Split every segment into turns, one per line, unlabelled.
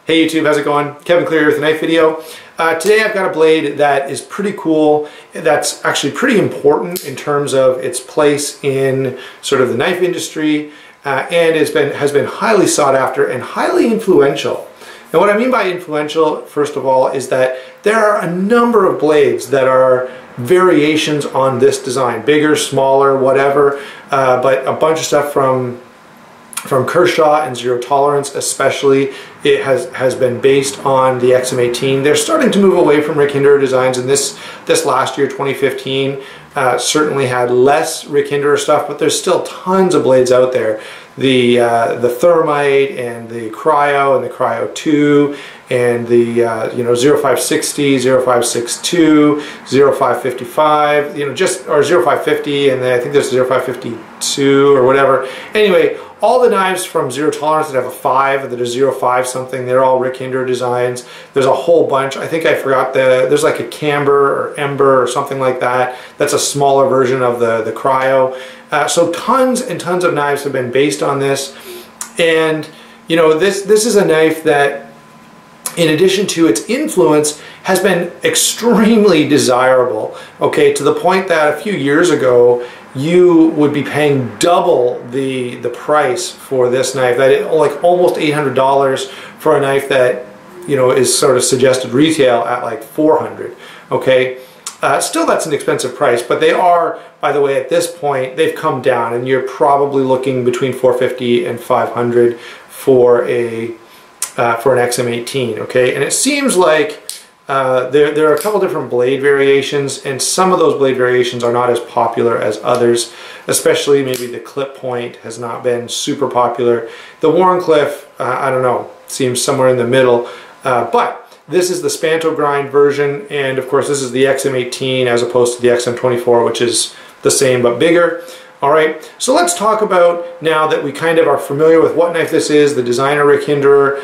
Hey YouTube, how's it going? Kevin Cleary with a knife video. Today I've got a blade that is pretty cool, that's actually pretty important in terms of its place in sort of the knife industry and has been highly sought after and highly influential. Now what I mean by influential, first of all, is that there are a number of blades that are variations on this design, bigger, smaller, whatever, but a bunch of stuff from Kershaw and Zero Tolerance especially, it has been based on the XM18. They're starting to move away from Rick Hinderer designs, and this last year, 2015, certainly had less Rick Hinderer stuff, but there's still tons of blades out there. The Thermite and the Cryo and the Cryo 2 and the 0560, 0562, 0555, or 0550, and then I think there's 0552 or whatever. Anyway, all the knives from Zero Tolerance that have a 5, that are 05 something, they're all Rick Hinderer designs. There's a whole bunch. I think I forgot there's like a Camber or Ember or something like that. That's a smaller version of the Cryo. So tons and tons of knives have been based on this. And this is a knife that, in addition to its influence, has been extremely desirable. Okay, to the point that a few years ago, you would be paying double the price for this knife. Like almost $800 for a knife that is sort of suggested retail at like $400. Okay, still that's an expensive price, but they are, by the way, at this point they've come down, and you're probably looking between $450 and $500 for an XM18. Okay, and it seems like there are a couple different blade variations, and some of those blade variations are not as popular as others, especially maybe the clip point has not been super popular. The Wharncliffe, I don't know, seems somewhere in the middle, but this is the Spanto grind version, and of course this is the XM18 as opposed to the XM24, which is the same but bigger. All right, so let's talk about, now that we kind of are familiar with what knife this is, the designer Rick Hinderer.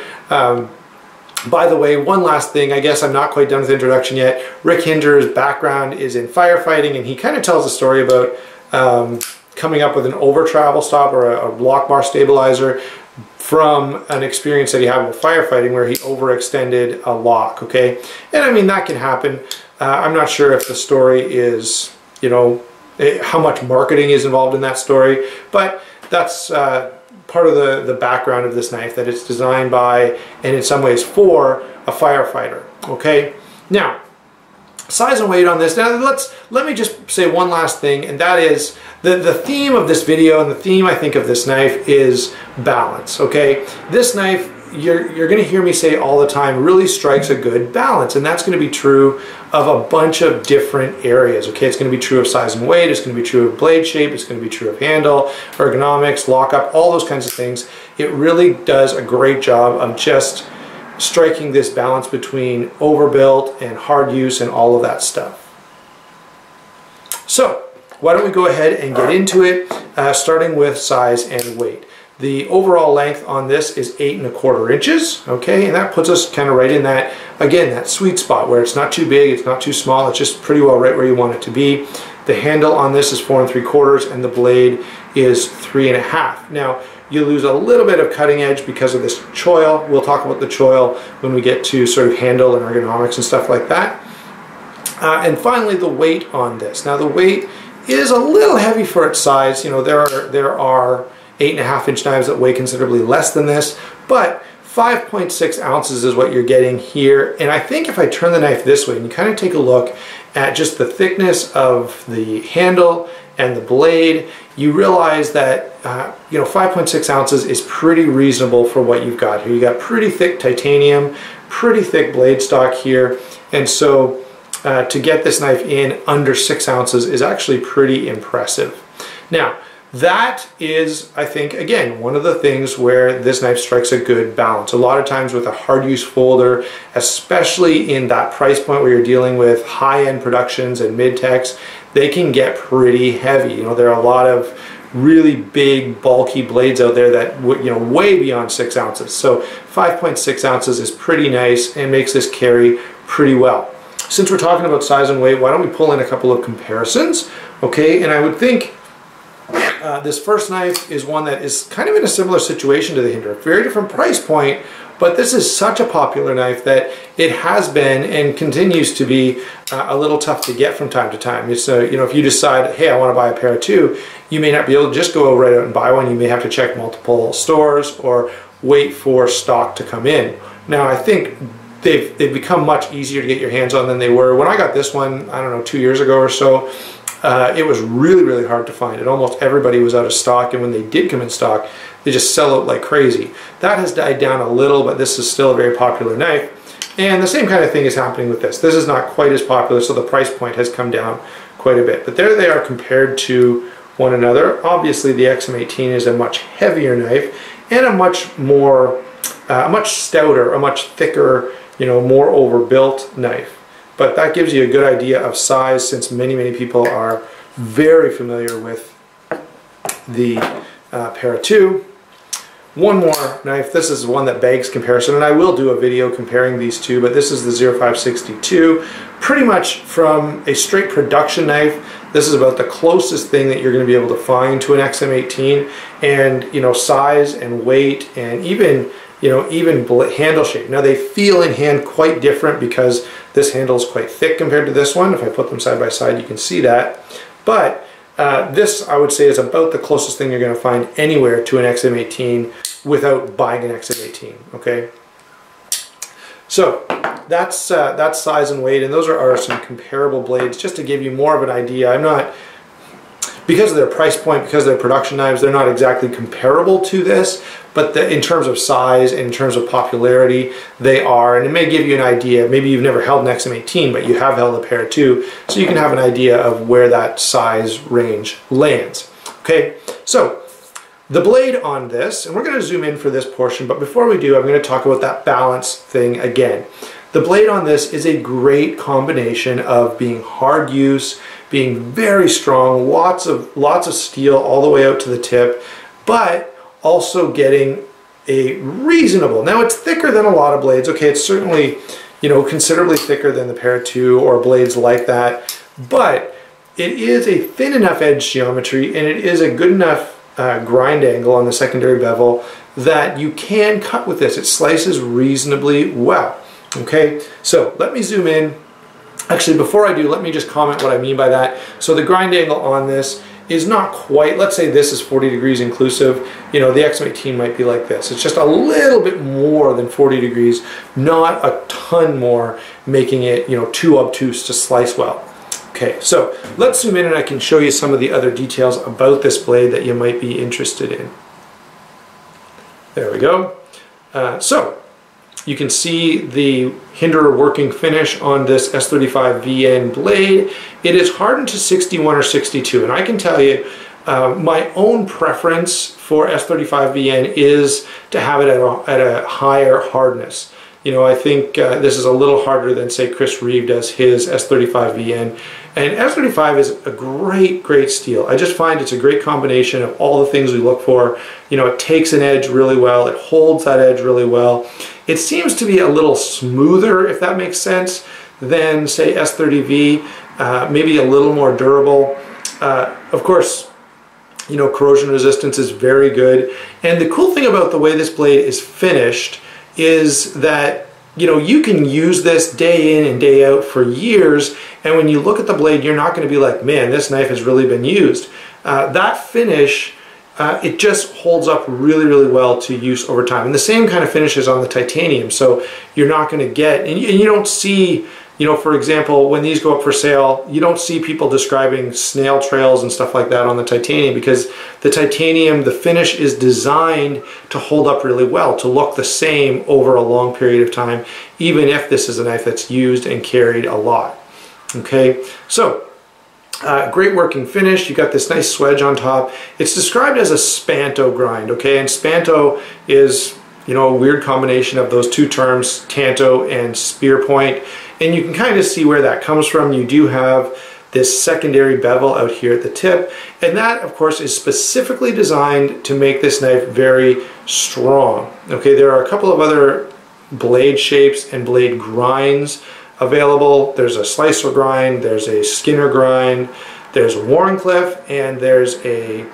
By the way, one last thing, I guess I'm not quite done with the introduction yet. Rick Hinderer's background is in firefighting, and he kind of tells a story about coming up with an over travel stop or a lock bar stabilizer from an experience that he had with firefighting where he overextended a lock, okay? And I mean, that can happen. I'm not sure if the story is, how much marketing is involved in that story, but that's part of the background of this knife, that it's designed by, and in some ways for, a firefighter. Okay, now size and weight on this. Now let me just say one last thing, and that is the theme of this video, and the theme I think of this knife is balance. Okay, this knife, you're going to hear me say all the time, really strikes a good balance, and that's going to be true of a bunch of different areas. Okay, it's going to be true of size and weight, it's going to be true of blade shape, it's going to be true of handle, ergonomics, lockup, all those kinds of things. It really does a great job of just striking this balance between overbuilt and hard use and all of that stuff. So why don't we go ahead and get into it, starting with size and weight. The overall length on this is 8 1/4 inches, okay, and that puts us kind of right in that, again, that sweet spot where it's not too big, it's not too small, it's just pretty well right where you want it to be. The handle on this is 4 3/4, and the blade is 3 1/2. Now, you lose a little bit of cutting edge because of this choil. We'll talk about the choil when we get to sort of handle and ergonomics and stuff like that. And finally, the weight on this. Now, the weight is a little heavy for its size. There are 8 1/2 inch knives that weigh considerably less than this, but 5.6 ounces is what you're getting here. And I think if I turn the knife this way and you kind of take a look at just the thickness of the handle and the blade, you realize that 5.6 ounces is pretty reasonable for what you've got here. You got pretty thick titanium, pretty thick blade stock here, and so to get this knife in under 6 ounces is actually pretty impressive. Now, that is, I think, again, one of the things where this knife strikes a good balance. A lot of times with a hard use folder, especially in that price point where you're dealing with high-end productions and mid-techs, they can get pretty heavy. There are a lot of really big, bulky blades out there that way beyond 6 ounces. So 5.6 ounces is pretty nice and makes this carry pretty well. Since we're talking about size and weight, why don't we pull in a couple of comparisons? Okay, and I would think This first knife is one that is kind of in a similar situation to the Hinderer. Very different price point, but this is such a popular knife that it has been and continues to be a little tough to get from time to time. So, you know, if you decide, hey, I want to buy a pair too, you may not be able to just go right out and buy one. You may have to check multiple stores or wait for stock to come in. Now, I think they've become much easier to get your hands on than they were. When I got this one, I don't know, 2 years ago or so, it was really, really hard to find it. Almost everybody was out of stock, and when they did come in stock, they just sell out like crazy. That has died down a little, but this is still a very popular knife. And the same kind of thing is happening with this. This is not quite as popular, so the price point has come down quite a bit. But there they are compared to one another. Obviously, the XM18 is a much heavier knife and a much more, a much stouter, a much thicker, you know, more overbuilt knife. But that gives you a good idea of size, since many, many people are very familiar with the Para 2. One more knife. This is one that begs comparison, and I will do a video comparing these two, but this is the 0562. Pretty much from a straight production knife, this is about the closest thing that you're going to be able to find to an XM18, and, you know, size and weight and even, you know, even handle shape. Now they feel in hand quite different because this handle is quite thick compared to this one. If I put them side by side, you can see that. But this, I would say, is about the closest thing you're going to find anywhere to an XM18 without buying an XM18, okay? So that's size and weight, and those are some comparable blades, just to give you more of an idea. I'm not, because of their price point, because they're production knives, they're not exactly comparable to this, but in terms of size and in terms of popularity, they are, and it may give you an idea. Maybe you've never held an XM18, but you have held a Para 2, so you can have an idea of where that size range lands. Okay, so the blade on this, and we're going to zoom in for this portion, but before we do, I'm going to talk about that balance thing again. The blade on this is a great combination of being hard use, being very strong, lots of steel all the way out to the tip, but also getting a reasonable, now it's thicker than a lot of blades, okay, it's certainly, you know, considerably thicker than the Para 2 or blades like that, but it is a thin enough edge geometry, and it is a good enough grind angle on the secondary bevel that you can cut with this. It slices reasonably well. Okay, so let me zoom in. Actually, before I do, let me just comment what I mean by that. So the grind angle on this is not quite, let's say this is 40 degrees inclusive, you know, the XM18 might be like this. It's just a little bit more than 40 degrees, not a ton more, making it, you know, too obtuse to slice well. Okay, so let's zoom in and I can show you some of the other details about this blade that you might be interested in. There we go. So you can see the Hinderer working finish on this S35VN blade. It is hardened to 61 or 62, and I can tell you my own preference for S35VN is to have it at a higher hardness. You know, I think this is a little harder than, say, Chris Reeve does his S35VN. And S35 is a great steel. I just find it's a great combination of all the things we look for. You know, it takes an edge really well. It holds that edge really well. It seems to be a little smoother, if that makes sense, than, say, S30V. Maybe a little more durable. Of course, you know, corrosion resistance is very good. And the cool thing about the way this blade is finished is that, you know, you can use this day in and day out for years, and when you look at the blade, you're not going to be like, man, this knife has really been used. That finish, it just holds up really well to use over time. And the same kind of finish is on the titanium, so you're not going to get, and you don't see, you know, for example, when these go up for sale, you don't see people describing snail trails and stuff like that on the titanium, because the titanium, the finish is designed to hold up really well, to look the same over a long period of time, even if this is a knife that's used and carried a lot. Okay, so great working finish. You got this nice swedge on top. It's described as a spanto grind, okay, and spanto is, you know, a weird combination of those two terms, tanto and spear point. And you can kind of see where that comes from. You do have this secondary bevel out here at the tip, and that, of course, is specifically designed to make this knife very strong. Okay, there are a couple of other blade shapes and blade grinds available. There's a slicer grind, there's a Skinner grind, there's a Warncliffe, and there's a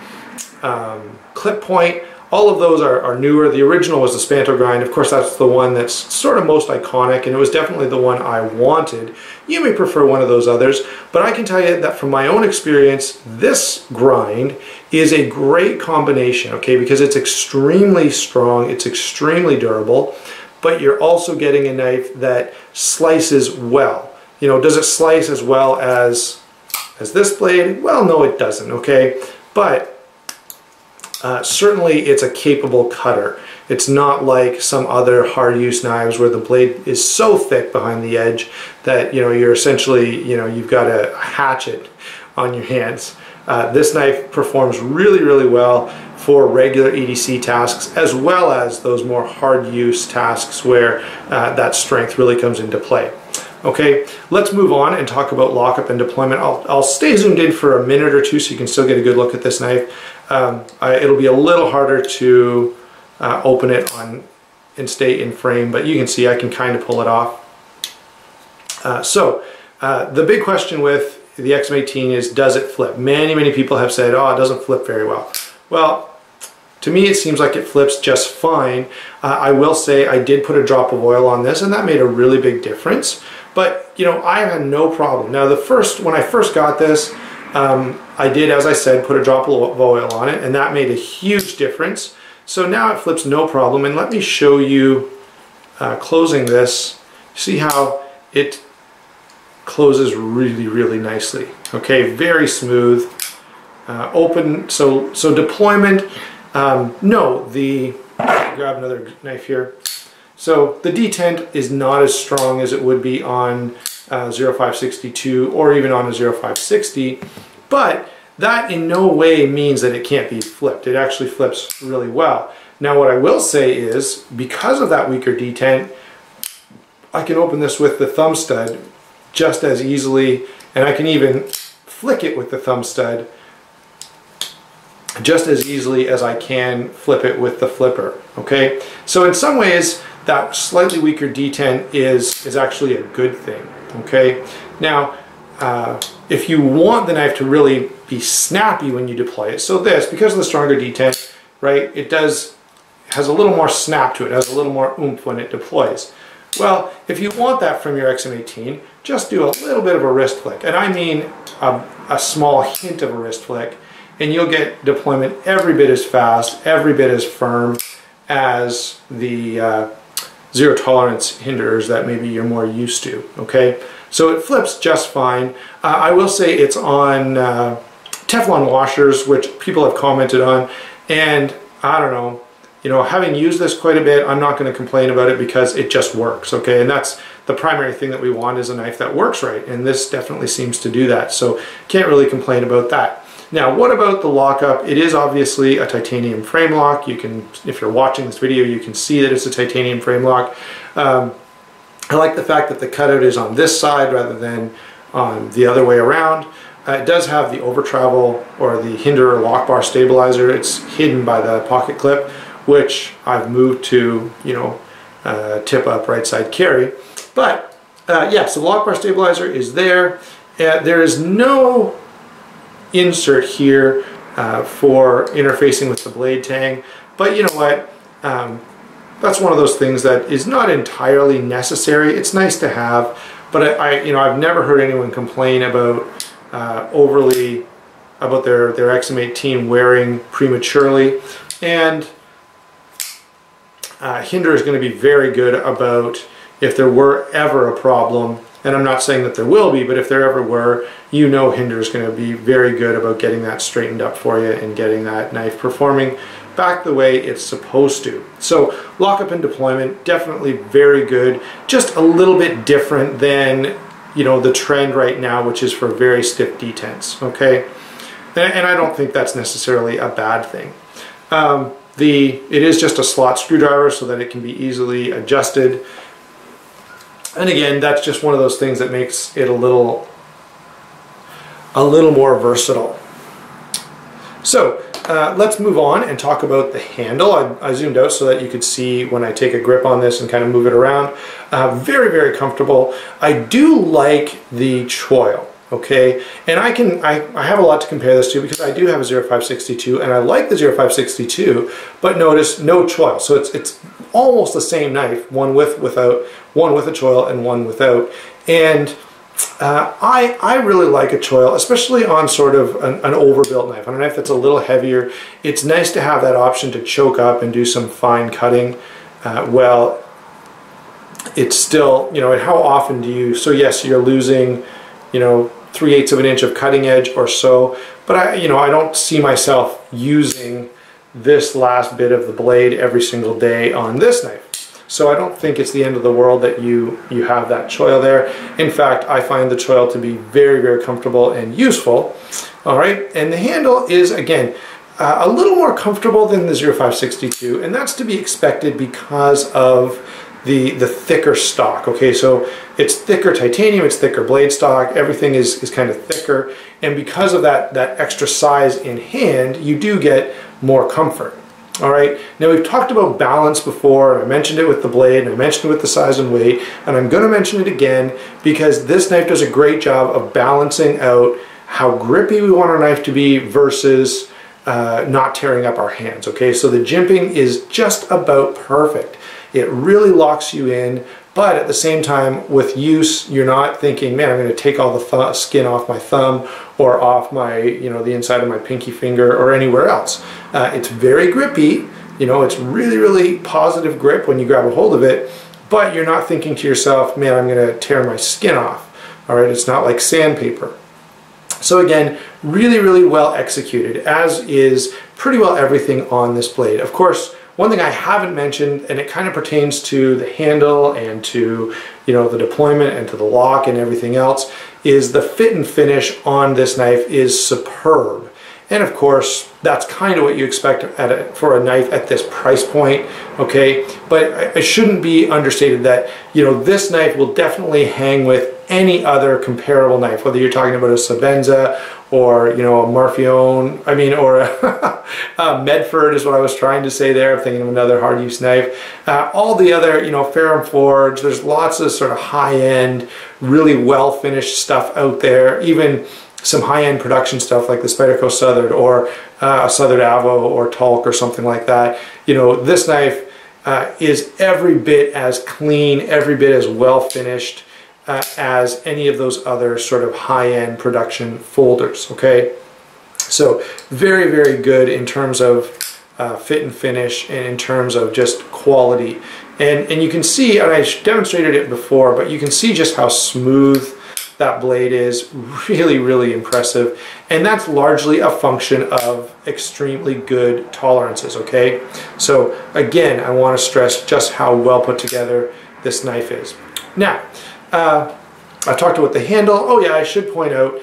clip point. All of those are newer. The original was the Spanto grind. Of course, that's the one that's sort of most iconic, and it was definitely the one I wanted. You may prefer one of those others, but I can tell you that from my own experience, this grind is a great combination, okay, because it's extremely strong, it's extremely durable, but you're also getting a knife that slices well. You know, does it slice as well as this blade? Well, no, it doesn't, okay, but certainly it's a capable cutter. It's not like some other hard use knives where the blade is so thick behind the edge that, you know, you're essentially, you know, you've got a hatchet on your hands. This knife performs really, really well for regular EDC tasks, as well as those more hard use tasks where that strength really comes into play. Okay, let's move on and talk about lockup and deployment. I'll stay zoomed in for a minute or two so you can still get a good look at this knife. It'll be a little harder to open it on and stay in frame, but you can see I can kind of pull it off. The big question with the XM18 is, does it flip? Many people have said, oh, it doesn't flip very well. Well, to me it seems like it flips just fine. I will say I did put a drop of oil on this, and that made a really big difference. But, you know, I had no problem. Now, when I first got this, I did, as I said, put a drop of oil on it, and that made a huge difference. So now it flips no problem, and let me show you closing this. See how it closes really, really nicely. Okay, very smooth, open. So deployment. No, grab another knife here. So the detent is not as strong as it would be on 0562 or even on a 0560, but that in no way means that it can't be flipped. It actually flips really well. Now what I will say is, because of that weaker detent, I can open this with the thumb stud just as easily, and I can even flick it with the thumb stud just as easily as I can flip it with the flipper. Okay, so in some ways that slightly weaker detent is actually a good thing. Okay, now if you want the knife to really be snappy when you deploy it, so this, because of the stronger detent, right, it has a little more snap to it, has a little more oomph when it deploys. Well, if you want that from your XM18, just do a little bit of a wrist flick, and I mean a small hint of a wrist flick, and you'll get deployment every bit as fast, every bit as firm as the zero tolerance Hinderers that maybe you're more used to. Okay, so it flips just fine. I will say it's on Teflon washers, which people have commented on, and I don't know, you know, having used this quite a bit, I'm not going to complain about it because it just works. Okay, and that's the primary thing that we want, is a knife that works right, and this definitely seems to do that, so can't really complain about that. Now, what about the lockup? It is obviously a titanium frame lock. You can, if you're watching this video, you can see that it's a titanium frame lock. I like the fact that the cutout is on this side rather than on the other way around. It does have the over travel, or the Hinderer lock bar stabilizer. It's hidden by the pocket clip, which I've moved to, you know, tip up right side carry. But yeah, so the lock bar stabilizer is there. There is no insert here for interfacing with the blade tang, but you know what, that's one of those things that is not entirely necessary. It's nice to have, but I've never heard anyone complain about overly about their XM18 wearing prematurely, and Hinderer is going to be very good about, if there were ever a problem, and I'm not saying that there will be, but if there ever were, you know Hinderer is going to be very good about getting that straightened up for you and getting that knife performing back the way it's supposed to. So lockup and deployment, definitely very good. Just a little bit different than, you know, the trend right now, which is for very stiff detents. Okay, and I don't think that's necessarily a bad thing. It is just a slot screwdriver so that it can be easily adjusted. And again, that's just one of those things that makes it a little more versatile. So let's move on and talk about the handle. I zoomed out so that you could see when I take a grip on this and kind of move it around. Very, very comfortable. I do like the choil. okay? And I have a lot to compare this to because I do have a 0562 and I like the 0562, but notice no choil. So it's almost the same knife, one with a choil and one without. And I really like a choil, especially on sort of an overbuilt knife, on a knife that's a little heavier. It's nice to have that option to choke up and do some fine cutting. Well, it's still, you know, how often do you, so yes, you're losing, you know, 3/8 of an inch of cutting edge or so, but I don't see myself using this last bit of the blade every single day on this knife. So I don't think it's the end of the world that you have that choil there. In fact, I find the choil to be very, very comfortable and useful. All right, and the handle is, again, a little more comfortable than the 0562, and that's to be expected because of the thicker stock. Okay, so it's thicker titanium, it's thicker blade stock, everything is kind of thicker, and because of that extra size in hand, you do get more comfort. All right, now we've talked about balance before, and I mentioned it with the blade, and I mentioned it with the size and weight, and I'm going to mention it again because this knife does a great job of balancing out how grippy we want our knife to be versus not tearing up our hands. Okay, so the jimping is just about perfect. It really locks you in, but at the same time, with use, you're not thinking, man, I'm going to take all the skin off my thumb or off my, you know, the inside of my pinky finger or anywhere else. It's very grippy, you know, it's really, really positive grip when you grab a hold of it, but you're not thinking to yourself, man, I'm going to tear my skin off. All right, it's not like sandpaper. So again, really, really well executed, as is pretty well everything on this blade. Of course, one thing I haven't mentioned, and it kind of pertains to the handle and to, you know, the deployment and to the lock and everything else, is the fit and finish on this knife is superb. And of course, that's kind of what you expect for a knife at this price point, okay? But it shouldn't be understated that, you know, this knife will definitely hang with any other comparable knife, whether you're talking about a Sabenza or, you know, a Marfione, I mean, or a Medford is what I was trying to say there. I'm thinking of another hard use knife. All the other, you know, Ferrum Forge, there's lots of sort of high-end, really well-finished stuff out there, even some high-end production stuff like the Spyderco Southern or a Southern Avo or Talc or something like that. You know, this knife is every bit as clean, every bit as well-finished as any of those other sort of high-end production folders, okay? So very, very good in terms of fit and finish and in terms of just quality. And you can see, and I demonstrated it before, but you can see just how smooth that blade is. Really, really impressive. And that's largely a function of extremely good tolerances, okay? So again, I want to stress just how well put together this knife is. Now, I talked about the handle. Oh yeah, I should point out,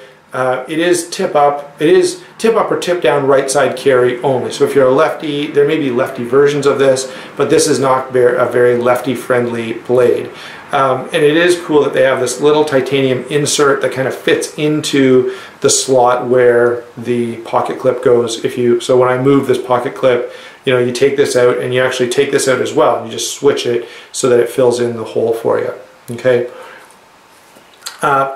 it is tip up. It is tip up or tip down right side carry only. So if you're a lefty, there may be lefty versions of this, but this is not a very lefty friendly blade. And it is cool that they have this little titanium insert that kind of fits into the slot where the pocket clip goes. So when I move this pocket clip, you know, you take this out and you actually take this out as well. And you just switch it so that it fills in the hole for you, okay?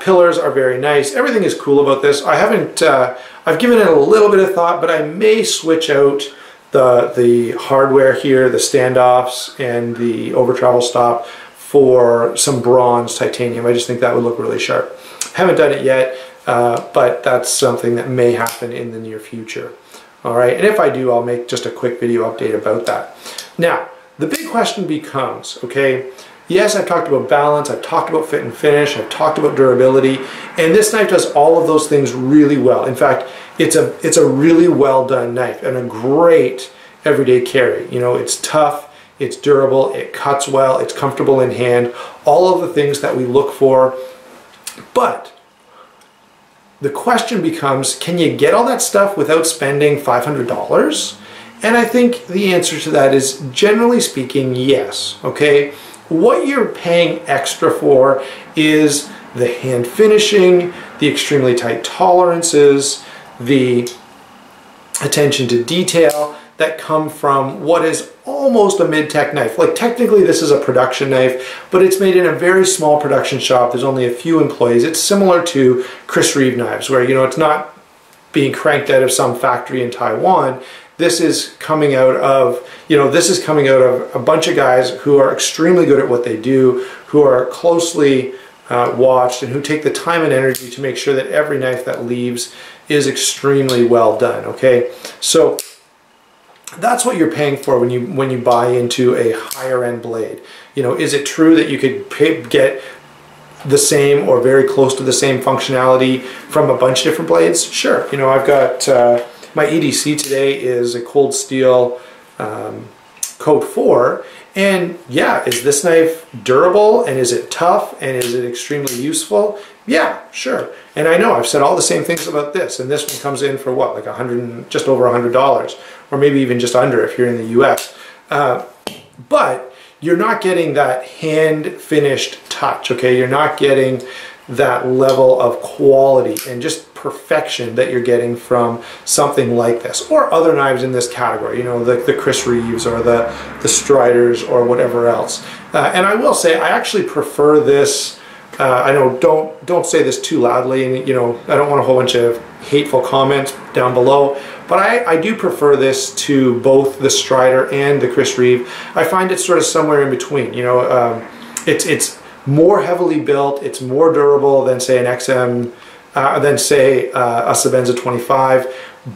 Pillars are very nice. Everything is cool about this. I haven't, I've given it a little bit of thought, but I may switch out the hardware here, the standoffs and the over travel stop for some bronze titanium. I just think that would look really sharp. Haven't done it yet, but that's something that may happen in the near future. All right, and if I do, I'll make just a quick video update about that. Now, the big question becomes, okay, yes, I've talked about balance, I've talked about fit and finish, I've talked about durability, and this knife does all of those things really well. In fact, it's a really well done knife and a great everyday carry. You know, it's tough, it's durable, it cuts well, it's comfortable in hand, all of the things that we look for. But the question becomes, can you get all that stuff without spending $500? And I think the answer to that is, generally speaking, yes, okay? What you're paying extra for is the hand finishing, the extremely tight tolerances, the attention to detail that come from what is almost a mid-tech knife. Like technically this is a production knife, but it's made in a very small production shop. There's only a few employees. It's similar to Chris Reeve knives where, you know, it's not being cranked out of some factory in Taiwan. This is coming out of, you know, this is coming out of a bunch of guys who are extremely good at what they do, who are closely watched, and who take the time and energy to make sure that every knife that leaves is extremely well done. Okay, so that's what you're paying for when you buy into a higher end blade. You know, is it true that you could get the same or very close to the same functionality from a bunch of different blades? Sure. You know, I've got my EDC today is a cold steel Code 4, and yeah, is this knife durable, and is it tough, and is it extremely useful? Yeah, sure. And I know I've said all the same things about this, and this one comes in for what, like just over $100, or maybe even just under if you're in the US. But you're not getting that hand-finished touch, okay? You're not getting that level of quality and just perfection that you're getting from something like this, or other knives in this category, you know, the Chris Reeves or the Striders or whatever else. And I will say I actually prefer this. I know don't say this too loudly, and you know, I don't want a whole bunch of hateful comments down below, but I do prefer this to both the Strider and the Chris Reeve. I find it sort of somewhere in between. You know, it's more heavily built, it's more durable than say an than say a Sebenza 25,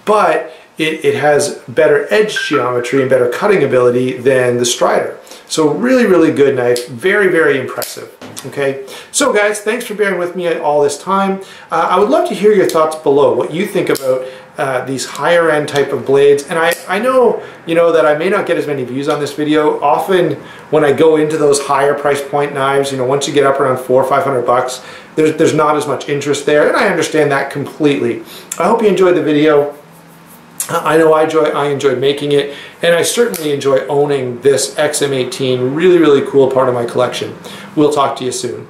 but it has better edge geometry and better cutting ability than the Strider. So really, really good knife, very, very impressive. Okay, so guys, thanks for bearing with me all this time. I would love to hear your thoughts below, what you think about these higher end type of blades. And I know, you know, that I may not get as many views on this video. Often when I go into those higher price point knives, you know, once you get up around $400 or $500, there's not as much interest there, and I understand that completely. I hope you enjoyed the video. I know I enjoyed making it, and I certainly enjoy owning this XM18, really, really cool part of my collection. We'll talk to you soon.